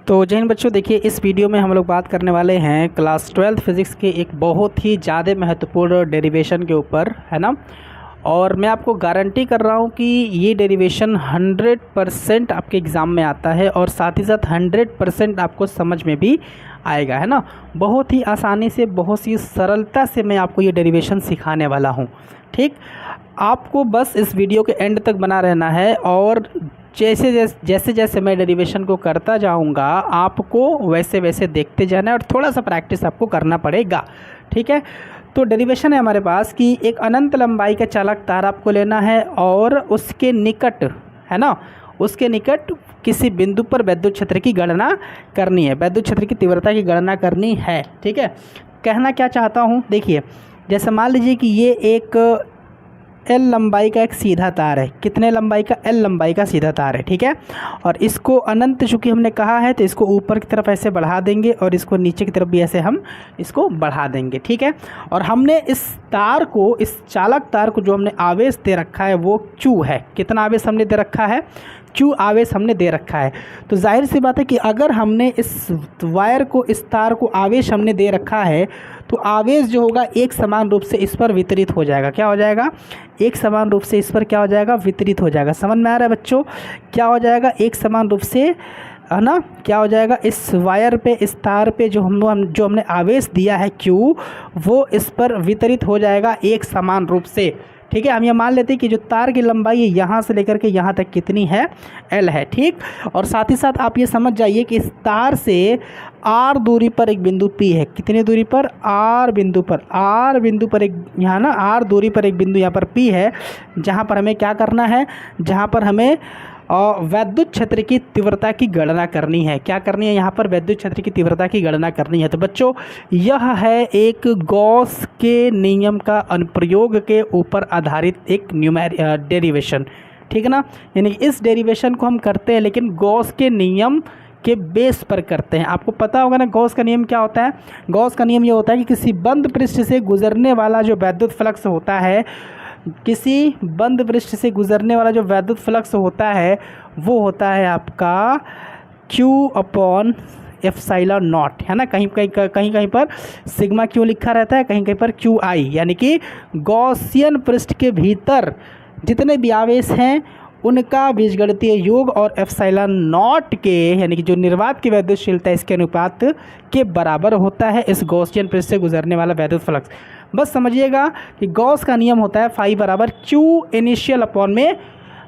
तो जय हिंद बच्चों, देखिए इस वीडियो में हम लोग बात करने वाले हैं क्लास 12 फिज़िक्स के एक बहुत ही ज़्यादा महत्वपूर्ण डेरिवेशन के ऊपर, है ना। और मैं आपको गारंटी कर रहा हूँ कि ये डेरिवेशन 100% आपके एग्ज़ाम में आता है और साथ ही साथ 100% आपको समझ में भी आएगा, है ना। बहुत ही आसानी से, बहुत ही सरलता से मैं आपको ये डेरिवेशन सिखाने वाला हूँ। ठीक, आपको बस इस वीडियो के एंड तक बना रहना है और जैसे जैसे मैं डेरिवेशन को करता जाऊंगा आपको वैसे वैसे देखते जाना है और थोड़ा सा प्रैक्टिस आपको करना पड़ेगा। ठीक है, तो डेरिवेशन है हमारे पास कि एक अनंत लंबाई का चालक तार आपको लेना है और उसके निकट, है ना, उसके निकट किसी बिंदु पर विद्युत क्षेत्र की गणना करनी है, विद्युत क्षेत्र की तीव्रता की गणना करनी है। ठीक है, कहना क्या चाहता हूँ, देखिए जैसे मान लीजिए कि ये एक एल लंबाई का एक सीधा तार है। कितने लंबाई का? एल लंबाई का सीधा तार है। ठीक है, और इसको अनंत चूँकि हमने कहा है तो इसको ऊपर की तरफ ऐसे बढ़ा देंगे और इसको नीचे की तरफ भी ऐसे हम इसको बढ़ा देंगे। ठीक है, और हमने इस तार को, इस चालक तार को जो हमने आवेश दे रखा है वो Q है। कितना आवेश हमने दे रखा है? Q आवेश हमने दे रखा है। तो जाहिर सी बात है कि अगर हमने इस वायर को, इस तार को आवेश हमने दे रखा है तो आवेश जो होगा एक समान रूप से इस पर वितरित हो जाएगा। क्या हो जाएगा? एक समान रूप से इस पर क्या हो जाएगा? वितरित हो जाएगा। समझ में आ रहा है बच्चों? क्या हो जाएगा? एक समान रूप से, है ना, क्या हो जाएगा? इस वायर पे, इस तार पे जो हमने आवेश दिया है Q, वो इस पर वितरित हो जाएगा एक समान रूप से। ठीक है, हम ये मान लेते हैं कि जो तार की लंबाई है यहाँ से लेकर के यहाँ तक कितनी है? L है। ठीक, और साथ ही साथ आप ये समझ जाइए कि इस तार से R दूरी पर एक बिंदु P है। कितनी दूरी पर? R बिंदु पर एक, यहाँ ना R दूरी पर एक बिंदु यहाँ पर P है, जहाँ पर हमें क्या करना है? जहाँ पर हमें विद्युत क्षेत्र की तीव्रता की गणना करनी है। क्या करनी है? यहाँ पर विद्युत क्षेत्र की तीव्रता की गणना करनी है। तो बच्चों यह है एक गॉस के नियम का अनुप्रयोग के ऊपर आधारित एक डेरिवेशन। ठीक है ना, यानी इस डेरिवेशन को हम करते हैं लेकिन गॉस के नियम के बेस पर करते हैं। आपको पता होगा ना गॉस का नियम क्या होता है? गॉस का नियम ये होता है कि किसी बंद पृष्ठ से गुजरने वाला जो विद्युत फ्लक्स होता है, किसी बंद पृष्ठ से गुजरने वाला जो विद्युत फ्लक्स होता है वो होता है आपका Q/ε0, है ना। कहीं पर सिग्मा Q लिखा रहता है, कहीं पर QI, यानी कि गॉसियन पृष्ठ के भीतर जितने भी आवेश हैं उनका बीजगणितीय योग और ε0 के, यानी कि जो निर्वात की विद्युतशीलता है, इसके अनुपात के बराबर होता है इस गॉसियन पृष्ठ से गुजरने वाला विद्युत फ्लक्स। बस समझिएगा कि गॉस का नियम होता है फाई बराबर Q इनिशियल अपॉन में,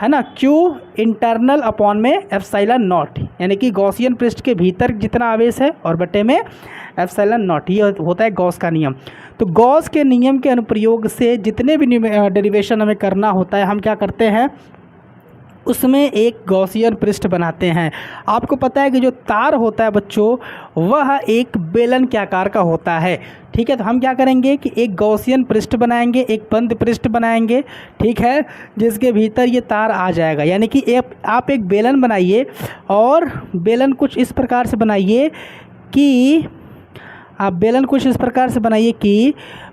है ना, Q इंटरनल अपॉन में ε0, यानी कि गॉसियन पृष्ठ के भीतर जितना आवेश है और बटे में ε0, ये होता है गॉस का नियम। तो गॉस के नियम के अनुप्रयोग से जितने भी डेरिवेशन हमें करना होता है, हम क्या करते हैं? उसमें एक गॉसियन पृष्ठ बनाते हैं। आपको पता है कि जो तार होता है बच्चों, वह एक बेलन के आकार का होता है। ठीक है, तो हम क्या करेंगे कि एक गॉसियन पृष्ठ बनाएंगे, एक बंद पृष्ठ बनाएंगे, ठीक है, जिसके भीतर ये तार आ जाएगा। यानी कि आप एक बेलन बनाइए और बेलन कुछ इस प्रकार से बनाइए कि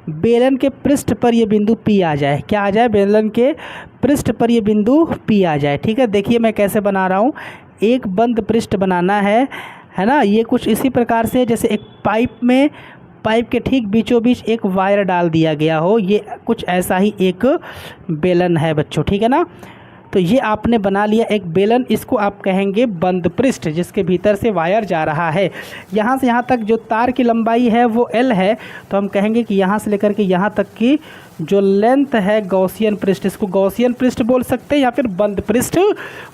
बेलन के पृष्ठ पर ये बिंदु P आ जाए। क्या आ जाए? बेलन के पृष्ठ पर ये बिंदु P आ जाए। ठीक है, देखिए मैं कैसे बना रहा हूँ। एक बंद पृष्ठ बनाना है ना। ये कुछ इसी प्रकार से, जैसे एक पाइप के ठीक बीचों बीच एक वायर डाल दिया गया हो, ये कुछ ऐसा ही एक बेलन है बच्चों। ठीक है ना, तो ये आपने बना लिया एक बेलन, इसको आप कहेंगे बंद पृष्ठ, जिसके भीतर से वायर जा रहा है। यहाँ से यहाँ तक जो तार की लंबाई है वो L है, तो हम कहेंगे कि यहाँ से लेकर के यहाँ तक की जो लेंथ है गॉसियन पृष्ठ, इसको गॉसियन पृष्ठ बोल सकते हैं या फिर बंद पृष्ठ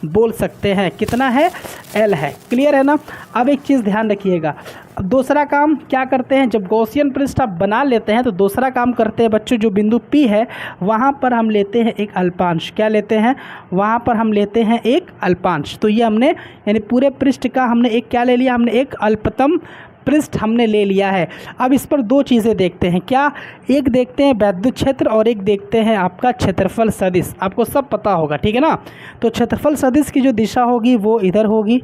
बोल सकते हैं। कितना है? L है। क्लियर है ना। अब एक चीज़ ध्यान रखिएगा, अब दूसरा काम क्या करते हैं? जब गॉसियन पृष्ठ आप बना लेते हैं तो दूसरा काम करते हैं बच्चों, जो बिंदु P है वहाँ पर हम लेते हैं एक अल्पांश। क्या लेते हैं? वहाँ पर हम लेते हैं एक अल्पांश। तो ये हमने, यानी पूरे पृष्ठ का हमने एक क्या ले लिया? हमने एक अल्पतम पृष्ठ हमने ले लिया है। अब इस पर दो चीज़ें देखते हैं। क्या? एक देखते हैं विद्युत क्षेत्र और एक देखते हैं आपका क्षेत्रफल सदिश। आपको सब पता होगा, ठीक है ना। तो क्षेत्रफल सदिश की जो दिशा होगी वो इधर होगी,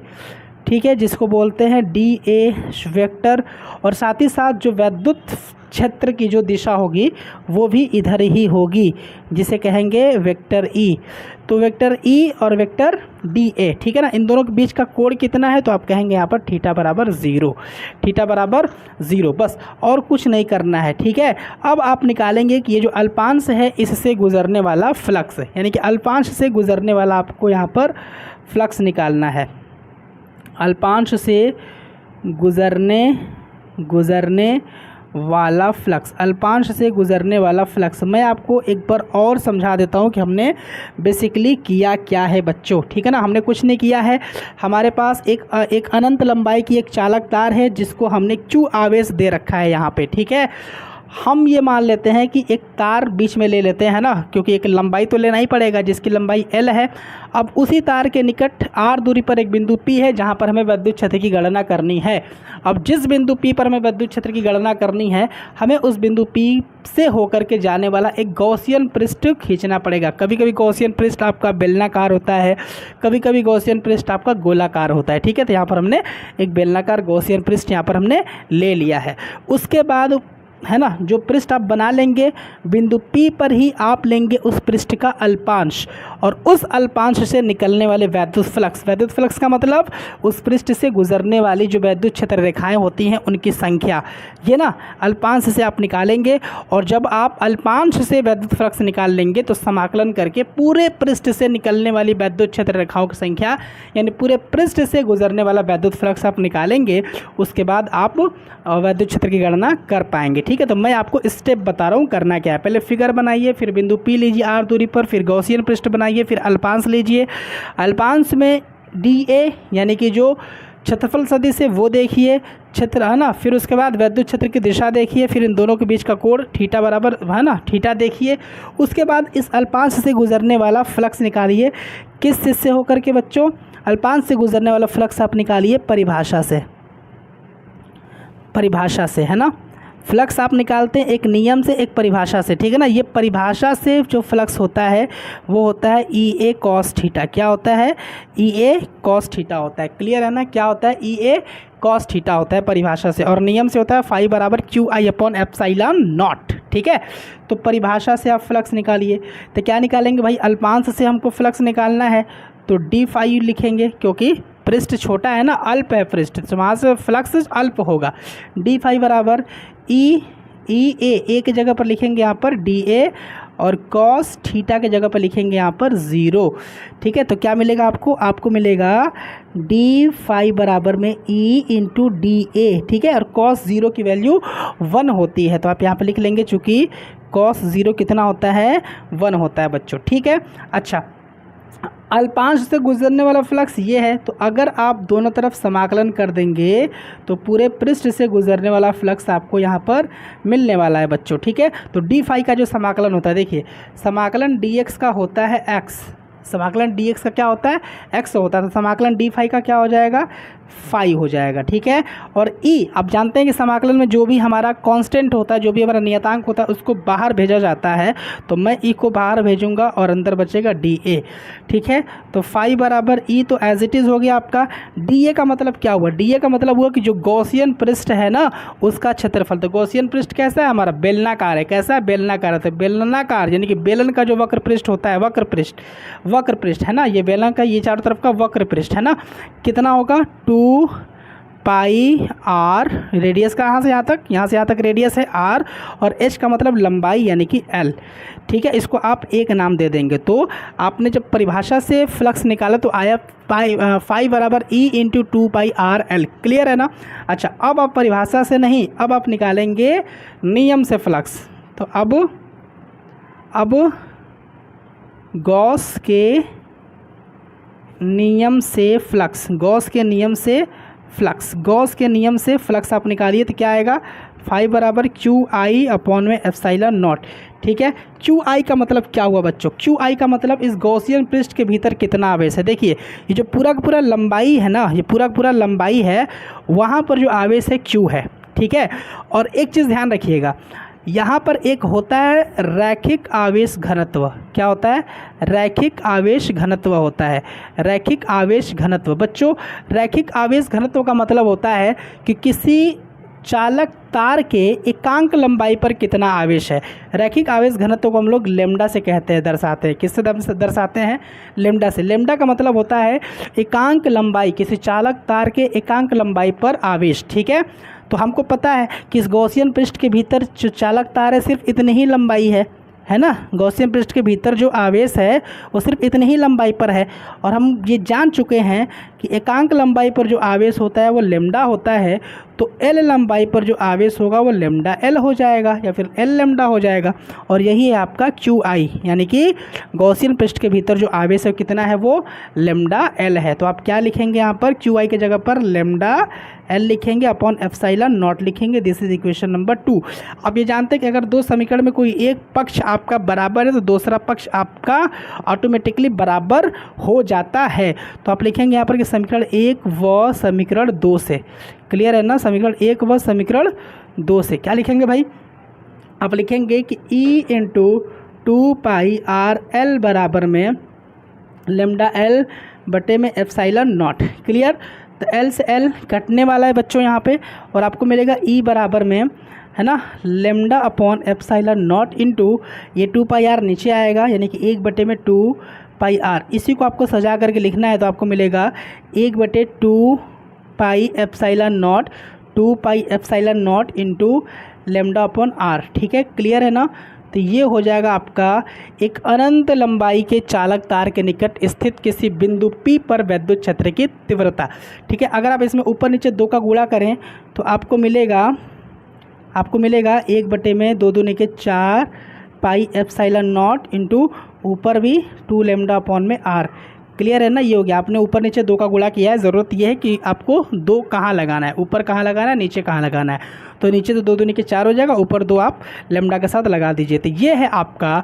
ठीक है, जिसको बोलते हैं dA वेक्टर, और साथ ही साथ जो विद्युत क्षेत्र की जो दिशा होगी वो भी इधर ही होगी, जिसे कहेंगे वेक्टर E। तो वेक्टर ई और वेक्टर डी ए, ठीक है ना, इन दोनों के बीच का कोण कितना है, तो आप कहेंगे यहाँ पर थीटा बराबर 0, थीटा बराबर 0, बस और कुछ नहीं करना है, ठीक है। अब आप निकालेंगे कि ये जो अल्पांश है इससे गुजरने वाला फ्लक्स है, यानी कि अल्पांश से गुजरने वाला आपको यहाँ पर फ्लक्स निकालना है। अल्पांश से गुजरने वाला फ्लक्स, अल्पांश से गुजरने वाला फ्लक्स। मैं आपको एक बार और समझा देता हूँ कि हमने बेसिकली किया क्या है बच्चों, ठीक है ना। हमने कुछ नहीं किया है, हमारे पास एक अनंत लंबाई की एक चालक तार है जिसको हमने Q आवेश दे रखा है यहाँ पे, ठीक है। हम ये मान लेते हैं कि एक तार बीच में ले लेते हैं ना, क्योंकि एक लंबाई तो लेना ही पड़ेगा जिसकी लंबाई L है। अब उसी तार के निकट R दूरी पर एक बिंदु P है जहाँ पर हमें विद्युत क्षेत्र की गणना करनी है। अब जिस बिंदु P पर हमें विद्युत क्षेत्र की गणना करनी है, हमें उस बिंदु P से होकर के जाने वाला एक गॉसियन पृष्ठ खींचना पड़ेगा। कभी कभी गॉसियन पृष्ठ आपका बेलनाकार होता है, कभी कभी गॉसियन पृष्ठ आपका गोलाकार होता है, ठीक है। तो यहाँ पर हमने एक बेलनाकार गॉसियन पृष्ठ यहाँ पर हमने ले लिया है। उसके बाद है ना, जो पृष्ठ आप बना लेंगे बिंदु P पर ही आप लेंगे उस पृष्ठ का अल्पांश, और उस अल्पांश से निकलने वाले वैद्युत फ्लक्स का मतलब उस पृष्ठ से गुजरने वाली जो वैद्युत क्षेत्र रेखाएं होती हैं उनकी संख्या, ये ना अल्पांश से आप निकालेंगे। और जब आप अल्पांश से वैद्युत फ्लक्स निकाल लेंगे तो समाकलन करके पूरे पृष्ठ से निकलने वाली वैद्युत क्षेत्र रेखाओं की संख्या, यानी पूरे पृष्ठ से गुजरने वाला वैद्युत फ्लक्स आप निकालेंगे। उसके बाद आप वैद्युत क्षेत्र की गणना कर पाएंगे, ठीक है। तो मैं आपको स्टेप बता रहा हूँ करना क्या है। पहले फिगर बनाइए, फिर बिंदु P लीजिए R दूरी पर, फिर गॉसियन पृष्ठ बनाइए, फिर अल्पांश लीजिए। अल्पांश में DA यानी कि जो क्षेत्रफल सदिश है वो देखिए, क्षेत्र है ना, फिर उसके बाद वैद्युत क्षेत्र की दिशा देखिए, फिर इन दोनों के बीच का कोण थीटा बराबर है ना, थीटा देखिए। उसके बाद इस अल्पांश से गुजरने वाला फ्लक्स निकालिए। किस चीज़ से होकर के बच्चों? अल्पांश से गुजरने वाला फ्लक्स आप निकालिए परिभाषा से, है ना। फ्लक्स आप निकालते हैं एक नियम से, एक परिभाषा से, ठीक है ना। ये परिभाषा से जो फ्लक्स होता है वो होता है EA cos थीटा। क्या होता है? EA cos थीटा होता है। क्लियर है ना? क्या होता है? EA cos थीटा होता है परिभाषा से, और नियम से होता है फाई बराबर QI/ε0, ठीक है। तो परिभाषा से आप फ्लक्स निकालिए। तो क्या निकालेंगे भाई? अल्पांश से हमको फ्लक्स निकालना है तो d∅ लिखेंगे, क्योंकि पृष्ठ छोटा है ना, अल्प है पृष्ठ, तो वहाँ से फ्लक्स अल्प होगा। d∅ बराबर E A की जगह पर लिखेंगे यहाँ पर DA, और cos थीटा के जगह पर लिखेंगे यहाँ पर 0, ठीक है। तो क्या मिलेगा आपको? आपको मिलेगा d∅ बराबर में E इंटू DA, ठीक है। और cos 0 की वैल्यू 1 होती है, तो आप यहाँ पर लिख लेंगे, चूँकि cos 0 कितना होता है? 1 होता है बच्चों, ठीक है। अच्छा, अल्पांश से गुजरने वाला फ्लक्स ये है, तो अगर आप दोनों तरफ समाकलन कर देंगे तो पूरे पृष्ठ से गुजरने वाला फ्लक्स आपको यहाँ पर मिलने वाला है बच्चों, ठीक है। तो d∅ का जो समाकलन होता है, देखिए समाकलन dx का होता है x, समाकलन dx का क्या होता है? x होता है। तो समाकलन d∅ का क्या हो जाएगा? फाई हो जाएगा, ठीक है। और E आप जानते हैं कि समाकलन में जो भी हमारा कांस्टेंट होता है, जो भी हमारा नियतांक होता है, उसको बाहर भेजा जाता है। तो मैं E को बाहर भेजूंगा और अंदर बचेगा DA, ठीक है। तो फाई बराबर E तो एज इट इज़ हो गया आपका। DA का मतलब क्या हुआ? DA का मतलब हुआ कि जो गॉसियन पृष्ठ है ना उसका क्षेत्रफल। तो गॉसियन पृष्ठ कैसा है? हमारा बेलनाकार है। कैसा है? बेलनाकार है। तो बेलनाकार यानी कि बेलन का जो वक्र पृष्ठ होता है, वक्र पृष्ठ है ना, ये बेलन का ये चारों तरफ का वक्र पृष्ठ है ना, कितना होगा? 2πr, रेडियस कहाँ से यहाँ तक? यहाँ से यहाँ तक रेडियस है R, और h का मतलब लंबाई यानी कि L, ठीक है। इसको आप एक नाम दे देंगे। तो आपने जब परिभाषा से फ्लक्स निकाला तो आया फाई बराबर E इंटू 2πrl, क्लियर है ना। अच्छा, अब आप परिभाषा से नहीं, अब आप निकालेंगे नियम से फ्लक्स। तो अब गॉस के नियम से फ्लक्स आप निकालिए तो क्या आएगा? फाई बराबर QI/ε0, ठीक है। QI का मतलब क्या हुआ बच्चों? QI का मतलब इस गॉसियन पृष्ठ के भीतर कितना आवेश है। देखिए ये जो पूरा लंबाई है ना, ये पूरा लंबाई है, वहाँ पर जो आवेश है Q है, ठीक है। और एक चीज़ ध्यान रखिएगा, यहाँ पर एक होता है रैखिक आवेश घनत्व। क्या होता है? रैखिक आवेश घनत्व होता है। रैखिक आवेश घनत्व बच्चों, रैखिक आवेश घनत्व का मतलब होता है कि किसी चालक तार के एकांक लंबाई पर कितना आवेश है। रैखिक आवेश घनत्व को हम लोग लेमडा से कहते हैं, दर्शाते हैं। किससे दर्शाते हैं? लेमडा से। लेमडा का मतलब होता है एकांक लंबाई, किसी चालक तार के एकांक लंबाई पर आवेश। ठीक है, तो हमको पता है कि इस गॉसियन पृष्ठ के भीतर जो चालक तार है सिर्फ इतनी ही लंबाई है ना। गॉसियन पृष्ठ के भीतर जो आवेश है वो सिर्फ इतनी ही लंबाई पर है, और हम ये जान चुके हैं कि एकांक लंबाई पर जो आवेश होता है वो लेमडा होता है। तो एल लंबाई पर जो आवेश होगा वो लेमडा एल हो जाएगा या फिर एल लेमडा हो जाएगा, और यही है आपका क्यू आई, यानी कि गॉसियन पृष्ठ के भीतर जो आवेश है कितना है वो लेमडा एल है। तो आप क्या लिखेंगे यहाँ पर? क्यू आई के जगह पर लेमडा एल लिखेंगे अपॉन एप्सिलॉन नॉट लिखेंगे। This is equation number 2। अब ये जानते हैं कि अगर दो समीकरण में कोई एक पक्ष आपका बराबर है तो दूसरा पक्ष आपका ऑटोमेटिकली बराबर हो जाता है। तो आप लिखेंगे यहाँ पर कि समीकरण 1 व समीकरण 2 से। क्लियर है ना? समीकरण 1 व समीकरण 2 से क्या लिखेंगे भाई? आप लिखेंगे कि ई इंटू 2 पाई आर एल बराबर में लेमडा एल बटे में एप्सिलॉन नॉट। क्लियर? तो एल से एल कटने वाला है बच्चों यहाँ पे, और आपको मिलेगा ई बराबर में, है ना, lambda upon epsilon naught into ये 2 पाई आर नीचे आएगा, यानी कि 1 बटे में 2 पाई आर। इसी को आपको सजा करके लिखना है, तो आपको मिलेगा 1 बटे 2 pi epsilon naught, 2 pi epsilon naught into lambda upon r. ठीक है, क्लियर है ना? तो ये हो जाएगा आपका एक अनंत लंबाई के चालक तार के निकट स्थित किसी बिंदु P पर विद्युत क्षेत्र की तीव्रता। ठीक है, अगर आप इसमें ऊपर नीचे 2 का गुणा करें तो आपको मिलेगा 1 बटे में 2 दूनी के 4 पाई एप्सिलॉन नॉट इंटू ऊपर भी 2 लेमडा अपॉन में आर। क्लियर है ना? ये हो गया। आपने ऊपर नीचे 2 का गुणा किया है। ज़रूरत यह है कि आपको 2 कहाँ लगाना है, ऊपर कहाँ लगाना है, नीचे कहाँ लगाना है। तो नीचे तो 2 दूनी के 4 हो जाएगा, ऊपर 2 आप लेमडा के साथ लगा दीजिए। तो ये है आपका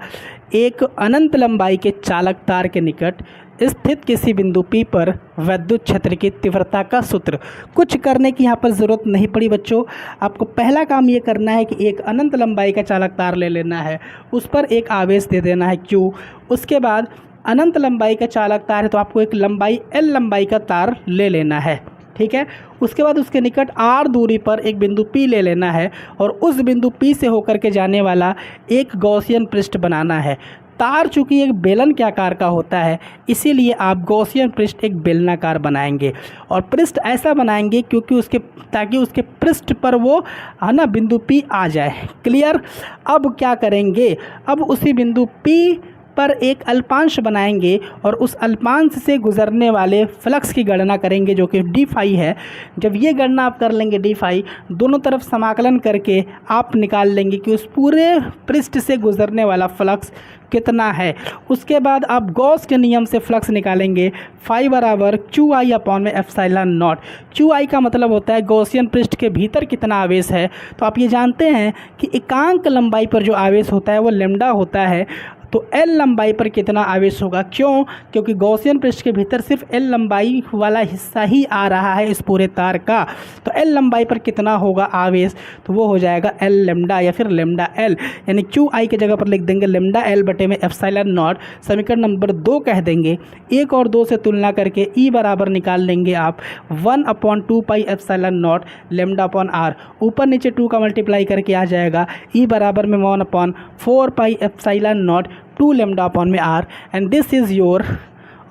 एक अनंत लंबाई के चालक तार के निकट स्थित किसी बिंदु P पर विद्युत क्षेत्र की तीव्रता का सूत्र। कुछ करने की यहाँ पर ज़रूरत नहीं पड़ी बच्चों। आपको पहला काम ये करना है कि एक अनंत लंबाई का चालक तार ले लेना है, उस पर एक आवेश दे देना है Q। उसके बाद अनंत लंबाई का चालक तार है तो आपको एक लंबाई L लंबाई का तार ले लेना है। ठीक है, उसके बाद उसके निकट R दूरी पर एक बिंदु P ले लेना है, और उस बिंदु P से होकर के जाने वाला एक गॉसियन पृष्ठ बनाना है। तार चूँकि एक बेलन के आकार का होता है, इसीलिए आप गॉसियन पृष्ठ एक बेलनाकार बनाएंगे, और पृष्ठ ऐसा बनाएंगे क्योंकि ताकि उसके पृष्ठ पर वो, है ना, बिंदु P आ जाए। क्लियर? अब क्या करेंगे? अब उसी बिंदु P पर एक अल्पांश बनाएंगे और उस अल्पांश से गुजरने वाले फ्लक्स की गणना करेंगे जो कि डी फाई है। जब ये गणना आप कर लेंगे डी फाई, दोनों तरफ समाकलन करके आप निकाल लेंगे कि उस पूरे पृष्ठ से गुजरने वाला फ्लक्स कितना है। उसके बाद आप गॉस के नियम से फ्लक्स निकालेंगे, फाई बराबर क्यू आई अपॉन में एप्सिलॉन नॉट। क्यू आई का मतलब होता है गॉसियन पृष्ठ के भीतर कितना आवेश है। तो आप ये जानते हैं कि एकांक लंबाई पर जो आवेश होता है वो लेमडा होता है, तो एल लंबाई पर कितना आवेश होगा। क्यों? क्योंकि गॉसियन पृष्ठ के भीतर सिर्फ एल लंबाई वाला हिस्सा ही आ रहा है इस पूरे तार का। तो एल लंबाई पर कितना होगा आवेश, तो वो हो जाएगा एल लेमडा या फिर लेमडा एल, यानी क्यू आई की जगह पर लिख देंगे लेमडा एल बटे में एप्सिलॉन नॉट। समीकरण नंबर 2 कह देंगे। 1 और 2 से तुलना करके ई बराबर निकाल लेंगे आप 1/2 pi epsilon naught lambda upon r. ऊपर नीचे 2 का मल्टीप्लाई करके आ जाएगा ई बराबर में 1/4 pi epsilon naught 2 lambda upon में R. And this is your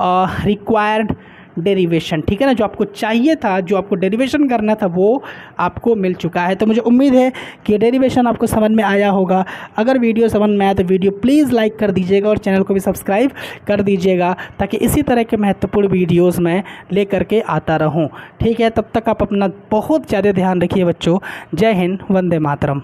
required derivation. ठीक है ना, जो आपको चाहिए था, जो आपको डेरिवेशन करना था वो आपको मिल चुका है। तो मुझे उम्मीद है कि डेरिवेशन आपको समझ में आया होगा। अगर वीडियो समझ में आया तो वीडियो प्लीज़ लाइक कर दीजिएगा और चैनल को भी सब्सक्राइब कर दीजिएगा, ताकि इसी तरह के महत्वपूर्ण वीडियोज़ मैं ले करके आता रहूँ। ठीक है, तब तक आप अपना बहुत ज़्यादा ध्यान रखिए बच्चों। जय हिंद, वंदे मातरम।